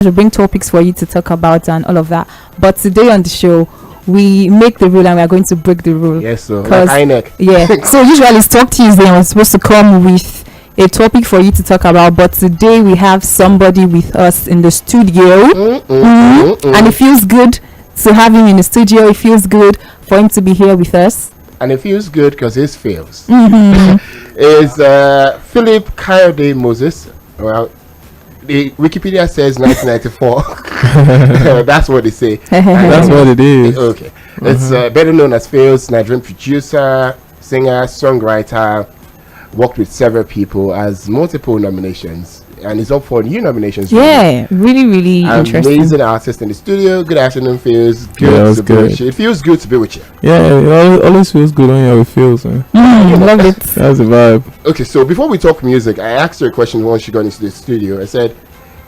We bring topics for you to talk about and all of that. But today on the show, we make the rule and we are going to break the rule. Yes, so like INEC. Yeah. So usually it's Talk Tuesday and we're supposed to come with a topic for you to talk about. But today we have somebody with us in the studio. And it feels good to have him in the studio. It feels good for him to be here with us. And it feels good because his feels. Is Philip Kayode Moses. Well, the Wikipedia says 1994. That's what they say. That's what it is. Okay. It's better known as Phil's, Nigerian producer, singer, songwriter, worked with several people, has multiple nominations, and he's up for new nominations. Yeah, really interesting. Amazing artist in the studio. Good afternoon, Phil's. Good to be with you. It feels good to be with you. Yeah, it always feels good when you're with Phil's. Love it. That's the vibe. Okay, so before we talk music, I asked her a question once she got into the studio. I said,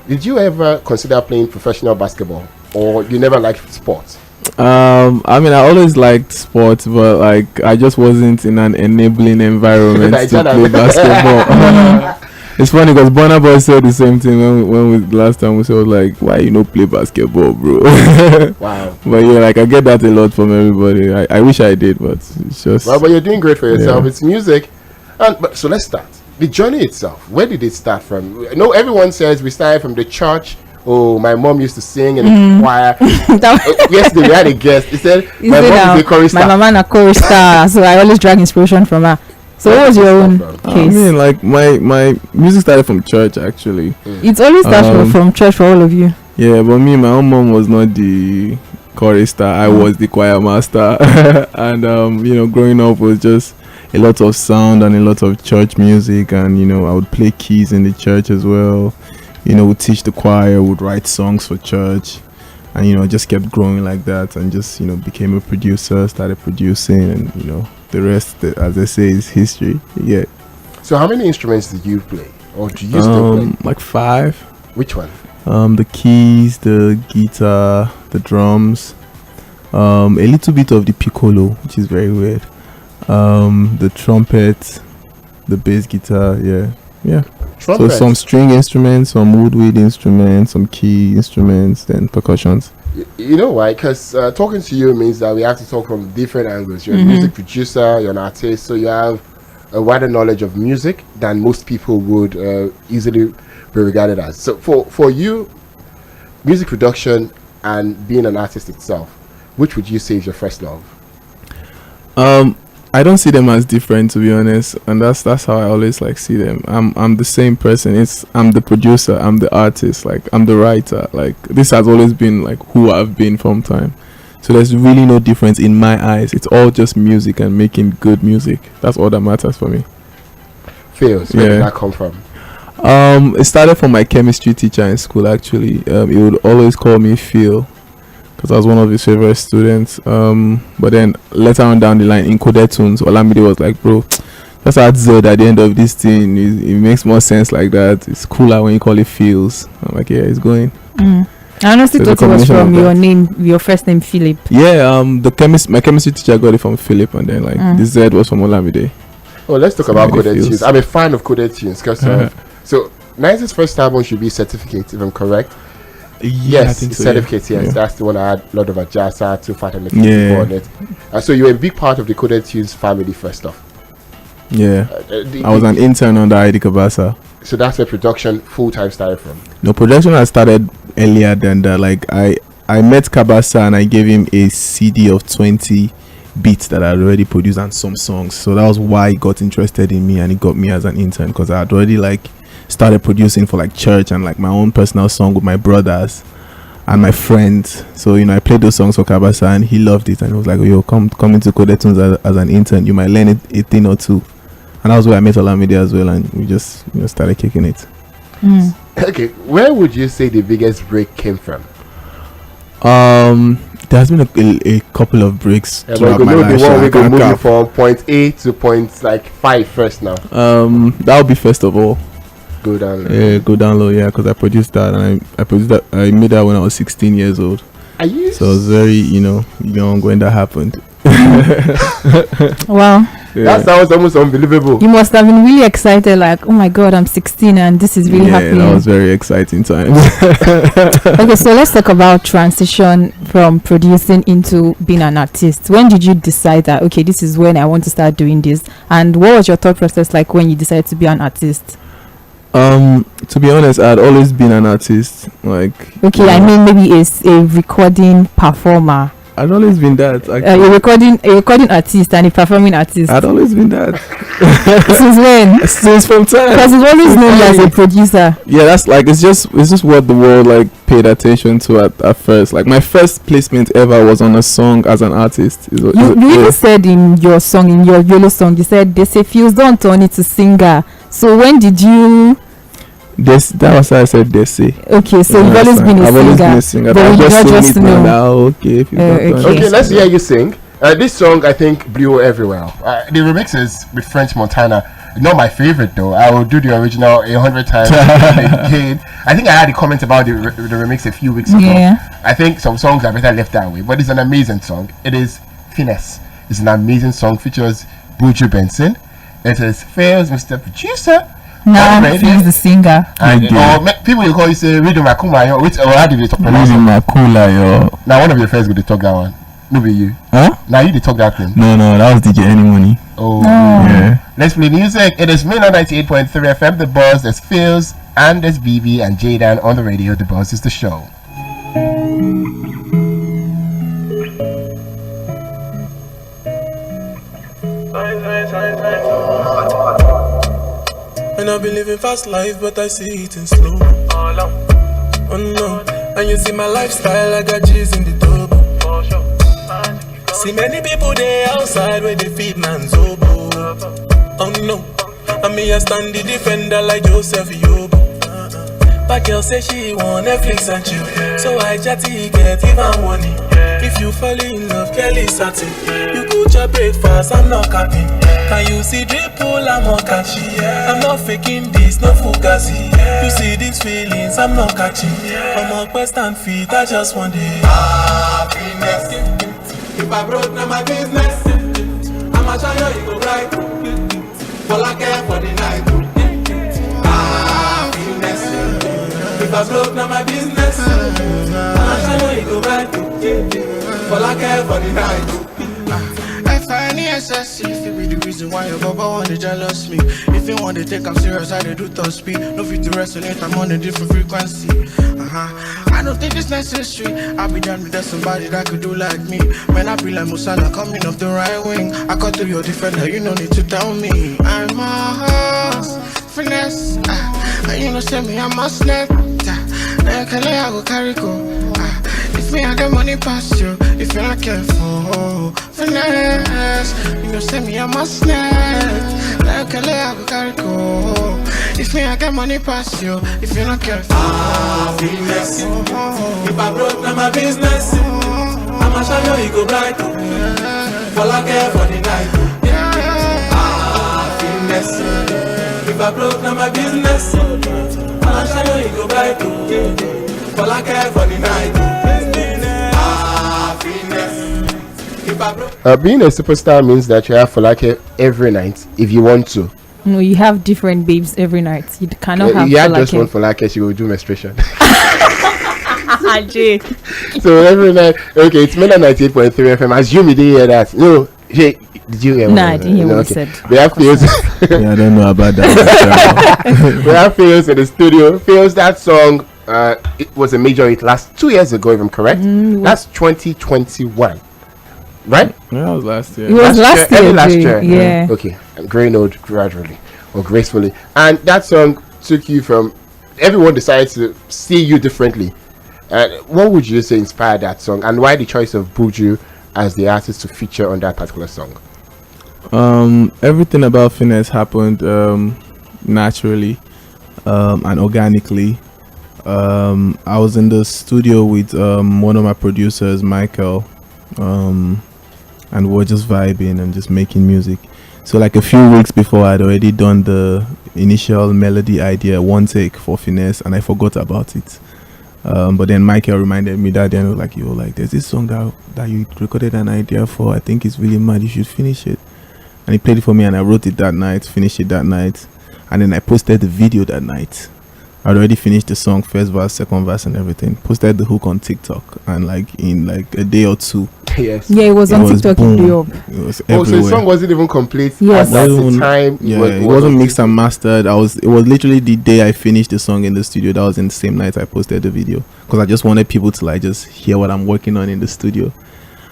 did you ever consider playing professional basketball, or you never liked sports? I mean, I always liked sports, but like I just wasn't in an enabling environment to play basketball. It's funny because Burna Boy said the same thing when we last time we said, like, why you not play basketball, bro? Wow. But yeah, like I get that a lot from everybody. I wish I did, but it's just. Well, but you're doing great for yourself. Yeah. It's music, but so let's start the journey itself. Where did it start from? No, everyone says we started from the church. Oh, my mom used to sing in the choir. Yesterday we had a guest. He said my mom is a chorister. My mama is a chorister, so I always drag inspiration from her. So what was your own case? I mean, like my music started from church actually. It always starts from church for all of you. Yeah, but me, my own mom was not the chorister. I was the choir master, and growing up was just a lot of sound and a lot of church music, and I would play keys in the church as well. Would teach the choir, would write songs for church, and just kept growing like that, and just became a producer, started producing, and the rest, as they say, is history. Yeah. So how many instruments did you play, or do you still play? Like 5. Which one? The keys, the guitar, the drums, a little bit of the piccolo, which is very weird. The trumpet, the bass guitar, yeah. Trumpet. So some string instruments, some woodwind instruments, some key instruments, then percussions. You know why? Because talking to you means that we have to talk from different angles. You're a music producer, you're an artist, so you have a wider knowledge of music than most people would easily be regarded as. So for you, music production and being an artist itself, which would you say is your first love? I don't see them as different, to be honest, and that's how I always see them. I'm the same person. I'm the producer, I'm the artist, I'm the writer. This has always been who I've been from time. So there's really no difference in my eyes. It's all just music and making good music. That's all that matters for me. Feels. Where did that come from? It started from my chemistry teacher in school actually. He would always call me Phil, because I was one of his favorite students. But then later on down the line in coded tunes, Olamide was like, bro, just add Z at the end of this thing. It makes more sense like that. It's cooler when you call it Feels. I'm like, yeah, it's going. I honestly thought it was from your name, your first name, Philip. Yeah, my chemistry teacher got it from Philip, and then the Z was from Olamide. Oh, let's talk about coded tunes. I'm a fan of coded tunes because so 90's first album should be Certificate, if I'm correct. Yes, so, certificate. Yes, that's the one I had a lot of Ajasa, Too Fat and the people on it. So you were a big part of the Coded Tunes family first off. Yeah, I was an intern under Heidi Kabasa. So that's where production full time started from. No, production had started earlier than that. I met Kabasa and I gave him a CD of 20 beats that I had already produced and some songs. So that was why he got interested in me and he got me as an intern, because I had already started producing for church and my own personal song with my brothers and my friends. So I played those songs for Kabasa and he loved it, and he was like, yo, come into Coded Tunes as an intern, you might learn a thing or two. And that was where I met Olamide as well, and we just started kicking it. Okay, where would you say the biggest break came from? There has been a couple of breaks throughout my life. We can move from point A to point 5 first now. That would be first of all. Go Down Low. Yeah, Go Down Low, yeah, because I produced that, and I made that when I was 16 years old. Are you? So I was very, young when that happened. Well, That sounds almost unbelievable. You must have been really excited, like, oh my god, I'm 16 and this is really happening. That was very exciting times. Okay, so let's talk about transition from producing into being an artist. When did you decide that, okay, this is when I want to start doing this? And what was your thought process like when you decided to be an artist? To be honest, I had always been an artist. Like, okay, I mean maybe a recording performer. I'd always been that. A recording artist and a performing artist. I'd always been that. Since when? Since from time. Because it's always known as a producer. Yeah, that's like it's just what the world like paid attention to at first. Like my first placement ever was on a song as an artist. You even said in your song, in your YOLO song, you said they say feels don't turn it to singer. So when did you? That was how I said they say. Okay, so you've always been a singer. But you just know. Okay, let's hear you sing. This song I think blew everywhere. The remix is with French Montana. Not my favorite though. I will do the original 100 times again. I think I had a comment about the remix a few weeks ago. Yeah. I think some songs are better left that way, but it's an amazing song. It is Finesse. It's an amazing song. Features Buju Benson. It is Fails Mr. Producer. Now he's the singer. And people will call you say Rhythm Makuma, yo. Which how did they talk pronounce it? Rhythm Makula, yo. Now one of your friends will talk that one. No be you. Huh? Now you talk that thing. No, that was DJ Any Money. Oh yeah. Let's play music. It is Mainland 98.3 FM, The Buzz. There's Phils and there's BB and Jaden on the radio. The Buzz is the show. And I've been living fast life, but I see it in slow. Oh no, and you see my lifestyle, I got G's in the turbo. See many people there outside where they feed man's oboe. Oh no, and me I stand the defender like Joseph Yobo. But girl say she want Netflix and chill, so I chatty get even money. If you fall in love, Kelly satin. You cook your breakfast, I'm not capping. Can you see drip pull, I'm not catching. I'm not faking this, no fugazi. You see these feelings, I'm not catching. I'm on quest and feet, I just want it. Happiness. If I broke, now my business. I'ma show you, you go right. All I care for the night. Happiness. If I broke, now my business. I'ma show you, you go right. All I care for the night. F-I-N-E-S-S-E, if it be the reason why your baba wanna jealous me. If you want to take I'm serious, I do top speed. No fit to resonate, I'm on a different frequency. I don't think it's necessary. I'll be done with that somebody that could do like me. Man, I be like Musala coming off the right wing. I cut through your defender, you no need to tell me. I'm a horse, finesse. And you know, send me, I'm a snap. Like I go carry go. If me I get money past you, if you're not careful, finesse. You know, send me a must net. Like I go carry go. If me I get money past you, if you're not careful, finesse. If I broke, now my business. I'ma show you, go bright. All I care for the night. Finesse. If I broke, now my business. I'ma show you, go bright. All I care for the night. Being a superstar means that you have Folake every night if you want to. No, you have different babes every night. You cannot have you had just one Folake, she will do menstruation. So every night, okay, it's Mainland 98.3 FM. Assume you didn't hear that. No, did you hear? No, I didn't hear what you said. We have Phils. Yeah, I don't know about that. We have Phils in the studio. Phils, that song, it was a major hit last 2 years ago, if I'm correct. That's 2021. Right? Yeah, that was last year. It was last year. Last year. Yeah. Okay. Growing old gradually or gracefully. And that song took you from everyone decided to see you differently. What would you say inspired that song, and why the choice of Buju as the artist to feature on that particular song? Everything about Finesse happened naturally and organically. I was in the studio with one of my producers, Michael, and we were just vibing and just making music. So like a few weeks before, I'd already done the initial melody idea, one take for Finesse, and I forgot about it. But then Michael reminded me that day, and was like, "Yo, like there's this song that you recorded an idea for. I think it's really mad. You should finish it." and he played it for me, and I wrote it that night, finished it that night, and then I posted the video that night. I'd already finished the song, first verse, second verse, and everything. Posted the hook on TikTok, and like in like a day or two, Yes. Yeah, it was on TikTok. It blew up. it was Oh, so the everywhere. song wasn't even complete Yes. at that Wasn't- time. Yeah, was- it was wasn't on mixed TikTok. and mastered. It was literally the day I finished the song in the studio. That was in the same night I posted the video, because I just wanted people to like just hear what I'm working on in the studio,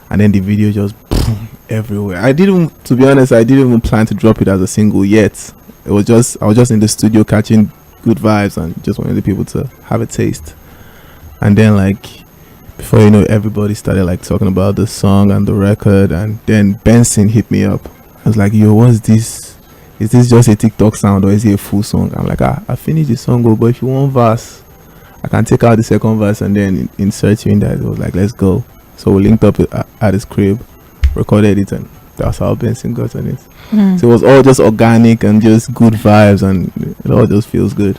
and then the video just boom, everywhere. To be honest, I didn't even plan to drop it as a single yet. I was just in the studio catching good vibes and just wanted the people to have a taste. And then like before you know, everybody started like talking about the song and the record, and then Benson hit me up. I was like, yo, what's this? Is this just a TikTok sound or is it a full song? I'm like, I finished the song, but if you want verse, I can take out the second verse and then insert you in that. It was like, let's go. So we linked up at his crib, recorded it, and that's how Benson got on it. So it was all just organic and just good vibes, and it all just feels good.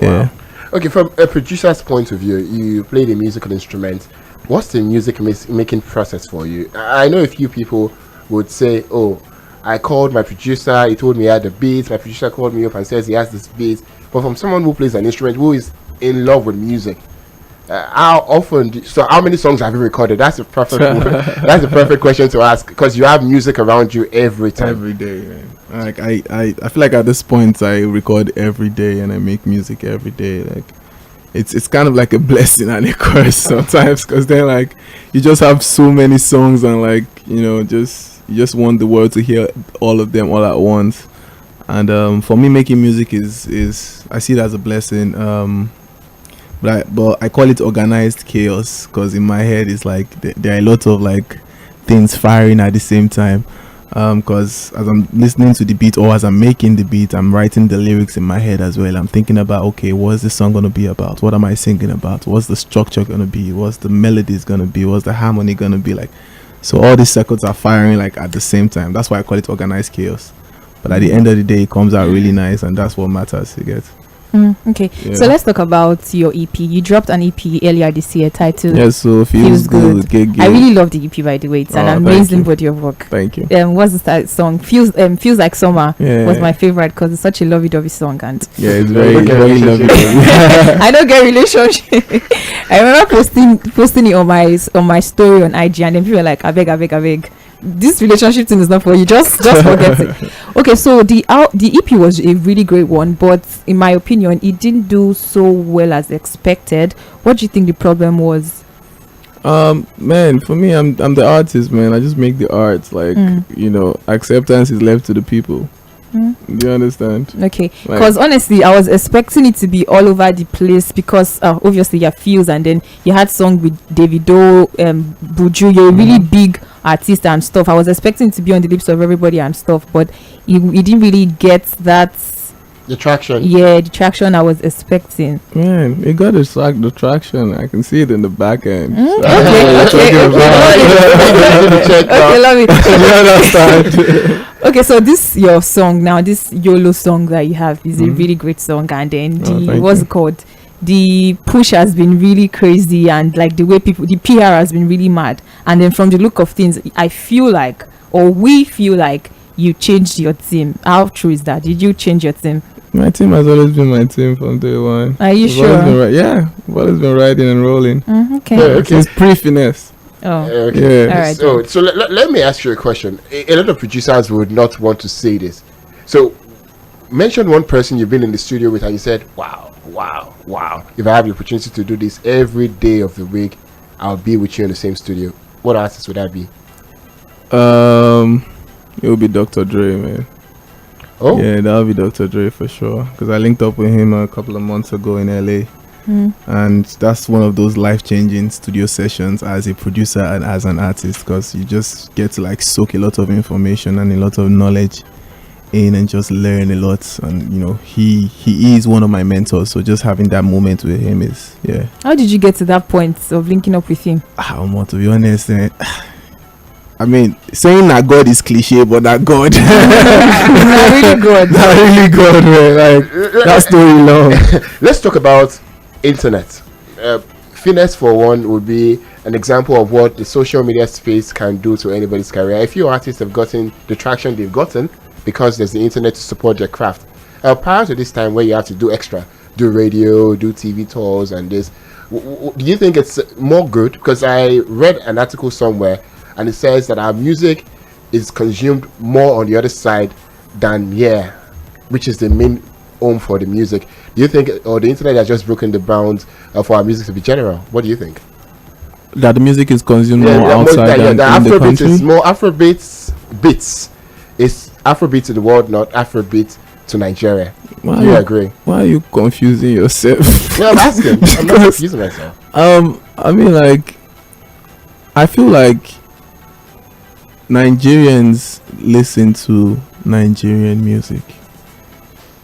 Yeah. Wow. Okay, from a producer's point of view, you play the musical instrument. What's the music making process for you? I know a few people would say, oh, I called my producer, he told me he had the beats, my producer called me up and says he has this beat. But from someone who plays an instrument, who is in love with music, how many songs have you recorded? That's the perfect that's the perfect question to ask, because you have music around you every time. Every day, man. Like I feel like at this point I record every day and I make music every day. Like it's kind of like a blessing and a curse sometimes, because then like you just have so many songs and like you just want the world to hear all of them all at once. And for me, making music is I see it as a blessing. But I call it organized chaos, because in my head it's like there are a lot of like things firing at the same time. Because as I'm listening to the beat or as I'm making the beat, I'm writing the lyrics in my head as well. I'm thinking about, okay, what's the song gonna be about? What am I singing about? What's the structure gonna be? What's the melodies gonna be? What's the harmony gonna be like? So all these circuits are firing like at the same time. That's why I call it organized chaos. But at the end of the day, it comes out really nice, and that's what matters. You get. Okay, Yeah. so let's talk about your EP. You dropped an EP earlier this year titled Yeah, so feels good. I really love the EP, by the way. It's an Oh, thank amazing you. body of work. Thank you. What's the song? Feels like summer Yeah. was my favorite, because it's such a lovey-dovey song, and Yeah, it's very Okay, very lovely. I don't get relationship. I remember posting it on my story on IG, and then people were like, I beg. This relationship thing is not for you. Just forget it. Okay, so the EP was a really great one, but in my opinion, it didn't do so well as expected. What do you think the problem was? Man, for me, I'm the artist, man. I just make the art. Like acceptance is left to the people. Do you understand? Okay, because honestly, I was expecting it to be all over the place, because obviously you're Fuse, and then you had song with Davido, Buju. You're a really big artist and stuff. I was expecting it to be on the lips of everybody and stuff, but it didn't really get that. The traction. Yeah, the traction I was expecting. Man, it got the traction. I can see it in the back end. Okay, love it. Okay, so this your song now, this YOLO song that you have is a really great song, and then what's it called? The push has been really crazy, and like the way the PR has been really mad. And then from the look of things, I feel like, or we feel like, you changed your team. How true is that? Did you change your team? My team has always been my team from day one. Are you sure? Yeah, I've always been riding and rolling. Okay. Yeah, okay. Since pre-finesse. Oh. Okay. Yeah. All right. So let me ask you a question. A lot of producers would not want to say this. So mention one person you've been in the studio with and you said, wow. If I have the opportunity to do this every day of the week, I'll be with you in the same studio. What artist would that be? It would be Dr. Dre, man. Oh, Yeah, that would be Dr. Dre for sure. Because I linked up with him a couple of months ago in LA. And that's one of those life-changing studio sessions as a producer and as an artist, because you just get to like soak a lot of information and a lot of knowledge in and just learn a lot. And he is one of my mentors, so just having that moment with him is How did you get to that point of linking up with him? to be honest, I mean, saying that God is cliche, but that God Really good. not really God, man. Like, that story long. let's talk about internet. Finesse for one would be an example of what the social media space can do to anybody's career. A few artists have gotten the traction they've gotten because there's the internet to support their craft. Prior to this time where you have to do extra, do radio, do TV tours and this, do you think it's more good? Because I read an article somewhere and it says that our music is consumed more on the other side than which is the main home for the music. Do you think, or the internet has just broken the bounds for our music to be general? What do you think? That the music is consumed more outside than in the country? Is more Afrobeats beats. It's Afrobeat to the world, not Afrobeat to Nigeria. Do you agree? Why are you confusing yourself? No, I'm asking. I'm not confusing myself. I mean, like, I feel like Nigerians listen to Nigerian music.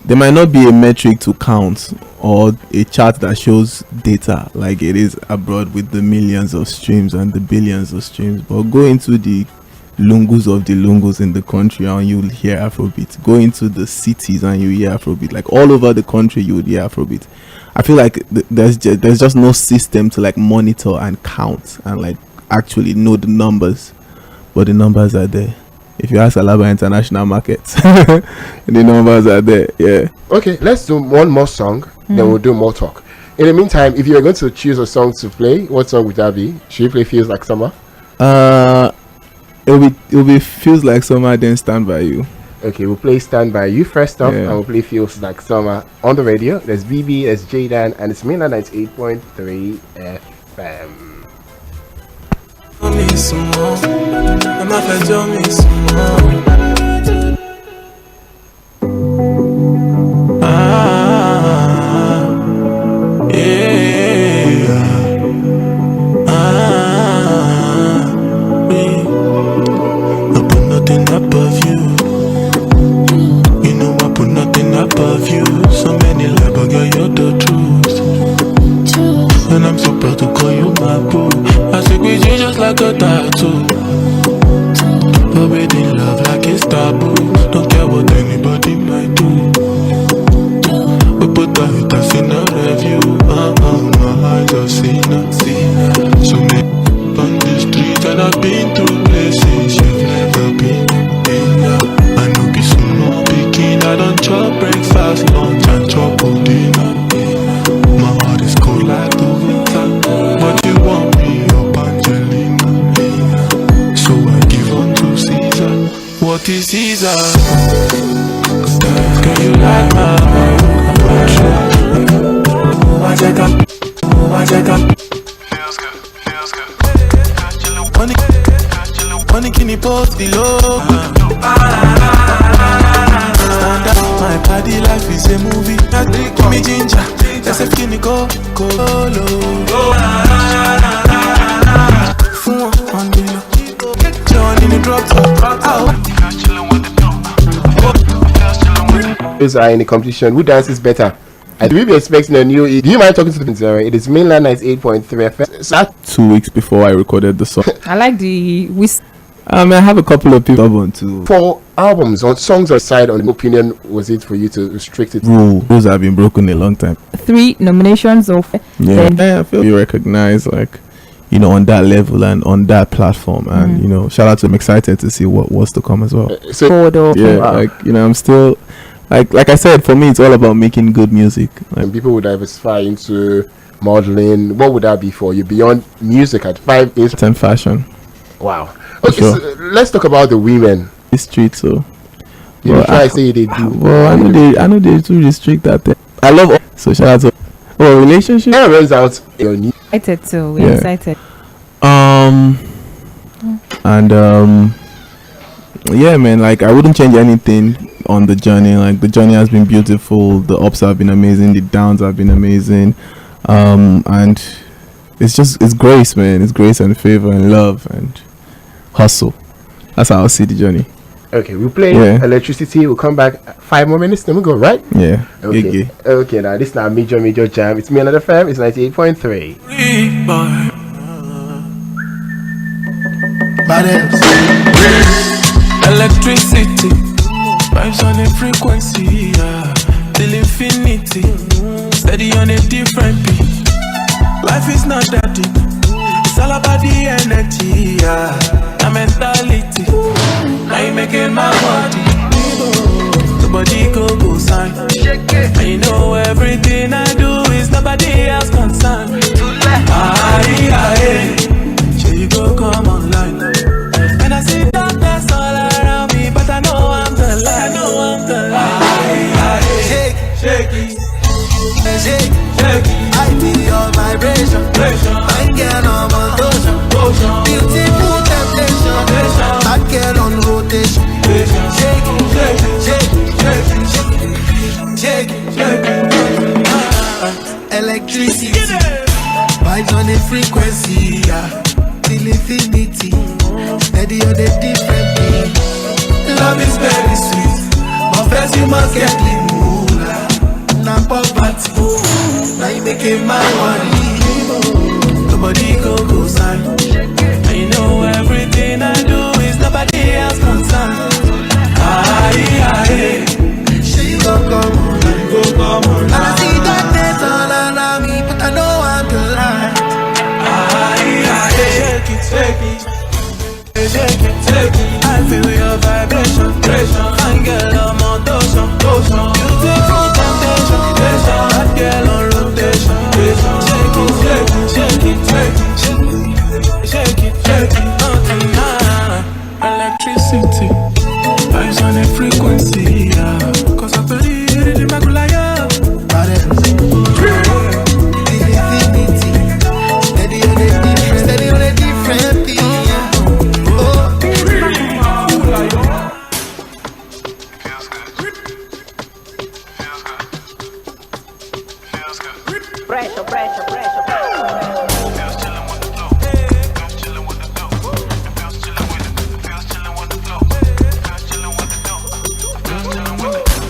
There might not be a metric to count or a chart that shows data like it is abroad with the millions of streams and the billions of streams, but go into the lungus of the lungus in the country and you'll hear Afrobeat. Go into the cities and you hear Afrobeat. Like all over the country you would hear Afrobeat. I feel like there's just no system to like monitor and count and like actually know the numbers, but the numbers are there. If you ask Alaba International Markets, the numbers are there. Yeah. Okay, let's do one more song, then we'll do more talk. In the meantime, if you're going to choose a song to play, what song would that be? Should you play Feels Like Summer? It'll be Feels Like Summer, then Stand By You. Okay, we'll play Stand By You first off, and we'll play Feels Like Summer on the radio. There's BB, there's Jaydan, and it's Mainland 98.3 FM. Me some more. I'm after tell me some more. Me. I put nothing above you. You know I put nothing above you. So many lies, but girl, you're the truth. And I'm so proud to call you my boo. I stick with you just like a tattoo. Forbidden love like it's taboo. Don't care what anybody might do. We put the haters in a review. My eyes are seen. So many on the street and I've been to places you've never been. I know be small picking. I don't chop breakfast, lunch and chop dinner. My heart is cold like the winter, but you want me up, Angelina. So I give on to Caesar. What is Caesar? Can you like my heart? Feels good, feels good. Money can you post the logo? Stand up, my body life is a movie. Give me ginger. That's a skinny go low. On the low. John in the drop top. Those are in the competition. Who dances better? I will be expecting a new. Do you mind talking to the Zara? It is Mainland 98.3 FM. So 2 weeks before I recorded the song. I like the I have a couple of people on too. For albums on songs aside, on opinion, was it for you to restrict it? Rules have been broken a long time. 3 nominations of I feel you recognize like on that level and on that platform, and shout out to I'm excited to see what's to come as well. I'm still like I said, for me it's all about making good music. And people would diversify into modeling. What would that be for you beyond music at 5 years? 10 fashion. Wow. Okay, so let's talk about the women. The street, so you try to say they do. Well, I know they do restrict that thing. I love so shout out to relationship. Yeah, runs out. Excited too. We're excited. Yeah, man. Like I wouldn't change anything on the journey. Like the journey has been beautiful. The ups have been amazing. The downs have been amazing. And it's grace, man. It's grace and favor and love and hustle. That's how I see the journey. Okay, we'll play Electricity. We'll come back 5 more minutes, then we'll go, right? Yeah. Okay. Okay, now this is now major jam. It's Mainland FM. It's 98.3. Electricity, vibes on a frequency, till infinity. Steady on a different beat. Life is not that deep. It's all about the energy, yeah. The mentality. Now you making my body. Nobody go sign. And you know everything I do is nobody else concerned. Aye. Sure you go come online. And I see darkness all around me, but I know I'm the light. Aye. Shake it. I feel your vibration. I get on motion. Beautiful temptation. I get on rotation. Shake it. Electricity. Vibes on the frequency. Till infinity. Steady on the different beat. Love is very sweet. But first you must get the moolah. Now poverty. Now you making my money. Nobody go sign. And you know everything I do is nobody else concerned. Aye. She go come on. And I see darkness all around me, but I know I'm the light. Aye. Shake it. I feel your vibration. Fine girl on motion. Beautiful temptation. Hot girl on rotation. Shake it. Nothing now. Electricity. Vibes on the frequency, yeah. Cause I believe in my Gulaya. Steady on a different beat.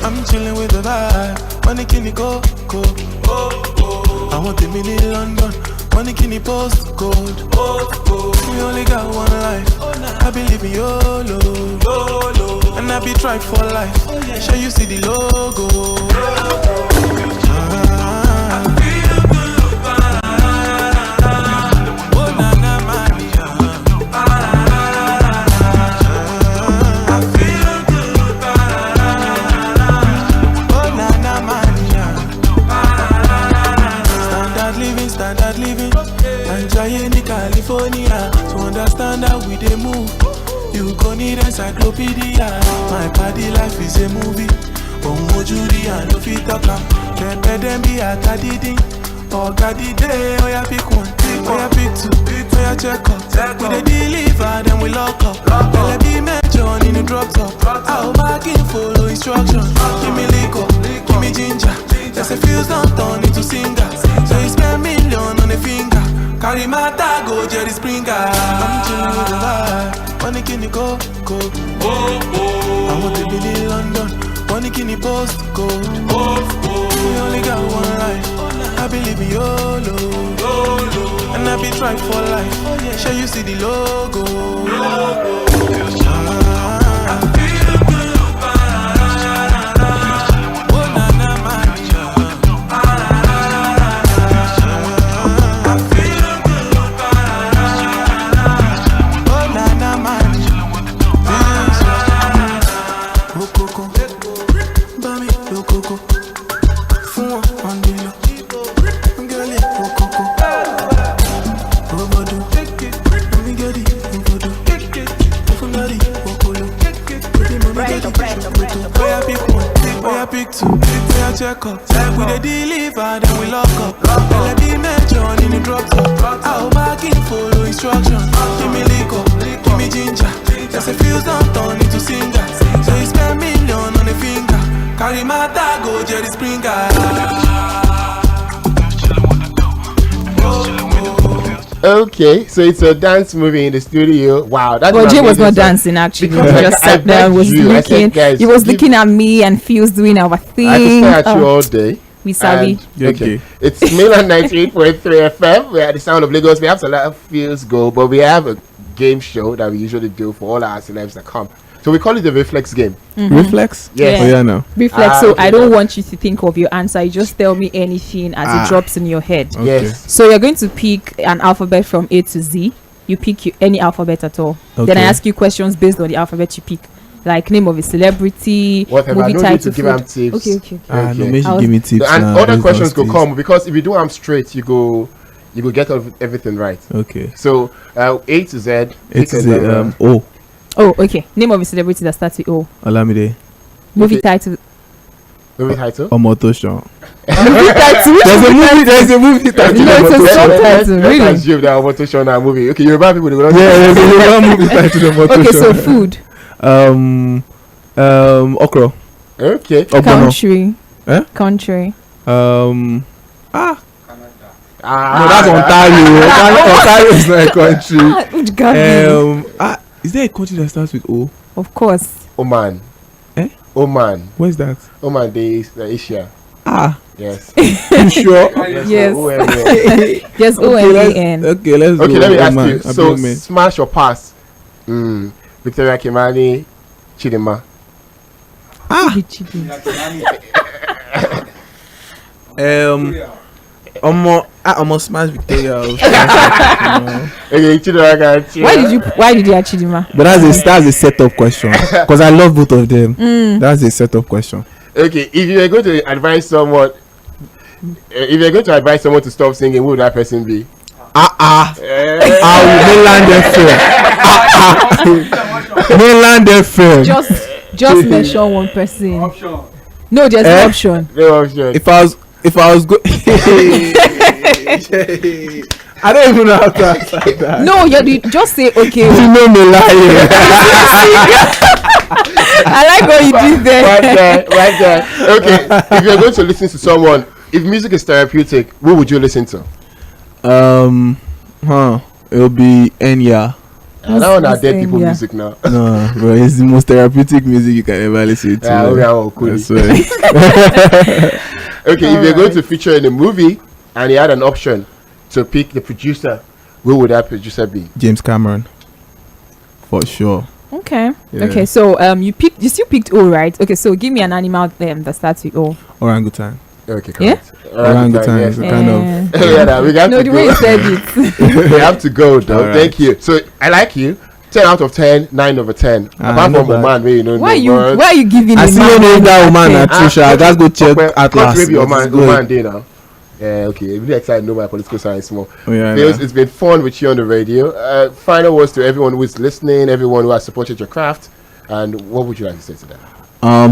I'm chilling with the vibe. Money can you go. I want the mini London. Money can you post code. We only got one life. I believe in YOLO. And I be tried for life. Sure you see the logo. Standard living, and giant in California. To understand how we dey move, you gon' need encyclopedia. My body life is a movie. Omojuri and no fit talk am. Pepe dem be akadidi. Ogadide, oya pick one, oya pick two, oya check up. We dey deliver, then we lock up. LB mention in the drop top. I'll back in follow instruction. Give me liquor, give me ginger. Just a fuse don't turn into singer. So you spend million on a finger. Carry my tag, go Jerry Springer. I'm chilling with the vibe. Money can you go. I want to be in London. Money can you post go. We only got one life. I believe in YOLO. And I be tried for life. Sure you see the logo. Check up. We dey deliver, then we lock up. LB mention in the drop top. I'll back in follow instruction. Give me liquor, give me ginger. Just a fuse don't turn into singer. So you spend million on a finger. Carry my tag, go Jerry Springer. Okay, so it's a dance movie in the studio. Wow, that Jay was not dancing actually. He just sat there, was looking. He was looking at me and Phil's doing our thing. I could stare at you all day. We savvy. Okay. It's Mainland 98.3 FM. We're at the sound of Lagos. We have a lot of feels go, but we have a game show that we usually do for all our celebs that come So we call it the reflex game. Reflex? Yes. Oh yeah, no. Reflex. So okay. I don't want you to think of your answer. You just tell me anything as it drops in your head. Okay. Yes. So you're going to pick an alphabet from A to Z. You pick any alphabet at all. Then I Okay. ask you questions based on the alphabet you pick, like name of a celebrity, Whatever. movie I don't need title, to give them food. tips. Okay. No, Okay. make I you was- give me tips. And now, other based questions on could things. come because if you do them straight, you go get everything right. Okay. So A to Z. pick It is a number. O. Oh, okay. Name of a celebrity that starts with O. Olamide. Movie Okay. title. Movie title. Omotosho. Movie title. Which There's a movie. There's a movie title. No, it's a Let's- song let's- title. let's Really? assume that I want to show that movie. Okay, Yoruba people they will not. Yeah, there's a Yoruba movie titled Omotosho. Okay, so food, Okro. Okay. Ogbono. country, Eh? country. No, Ah, that's Ontario. Ontario is not a country. Which Gambia? Is there a country that starts with O? Of course. Oman. Eh? Oman. Where's that? Oman, the Asia. Yes. You sure? Yes. Okay, Yes, O-M-A-N. Okay, let's go. let me ask Oman. you. I So beg, man. smash or pass? Victoria Kimani, Chidima. Almost smash Victoria. Okay, Chidima. Why did you actually But that's a setup question because I love both of them. That's a setup question. Okay, if you were going to advise someone, to stop singing, who would that person be? Mainland FM. Mainland FM. just mention one person. No, there's no option. No option. If I was go I don't even know how to answer that. No, you just say okay. You know me lying. I like what you did there. Right there. Okay, if you're going to listen to someone, if music is therapeutic, who would you listen to? It'll be Enya. I don't know Who's dead people Enya? music now. No, bro, it's the most therapeutic music you can ever listen to. Yeah, okay, I'm cool. I swear. Okay, if you're going to feature in a movie and you had an option to pick the producer, who would that producer be? James Cameron. For sure. Okay. Yeah. Okay. So you still picked O, right? Okay. So give me an animal that starts with O. Orangutan. Okay, Yeah? correct. Orangutan Yes. is a kind of. Yeah, we got No, to the way go. you said it. We have to go though. All right. Thank you. So I like you. 10 out of 10, 9 over 10. Apart not from bad. Oman, where you don't Why know. are you giving? I a see man your name that woman that at Trisha. I just go check Atlas. Maybe but Oman, it's good. Oman day now. Yeah, okay. Really excited to know my political science more. Oh, yeah, Phils, yeah. it's been fun with you on the radio. Final words to everyone who is listening, everyone who has supported your craft, and what would you like to say to them?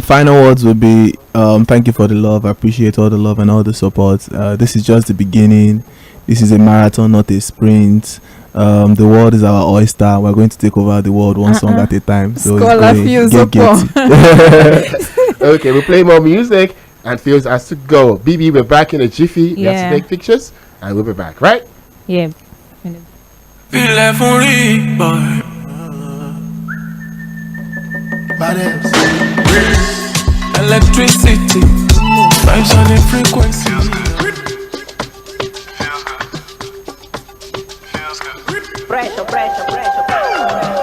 Final words would be thank you for the love. I appreciate all the love and all the support. This is just the beginning. This is a marathon, not a sprint. The world is our oyster. We're going to take over the world one song at a time. So it's Scholar going- feels get it. Okay, we'll play more music, and Phils has to go. BB, we're back in a jiffy. We have Yeah. to take pictures, and we'll be back, right? Yeah. Electricity, vibes on a frequency. Pressure.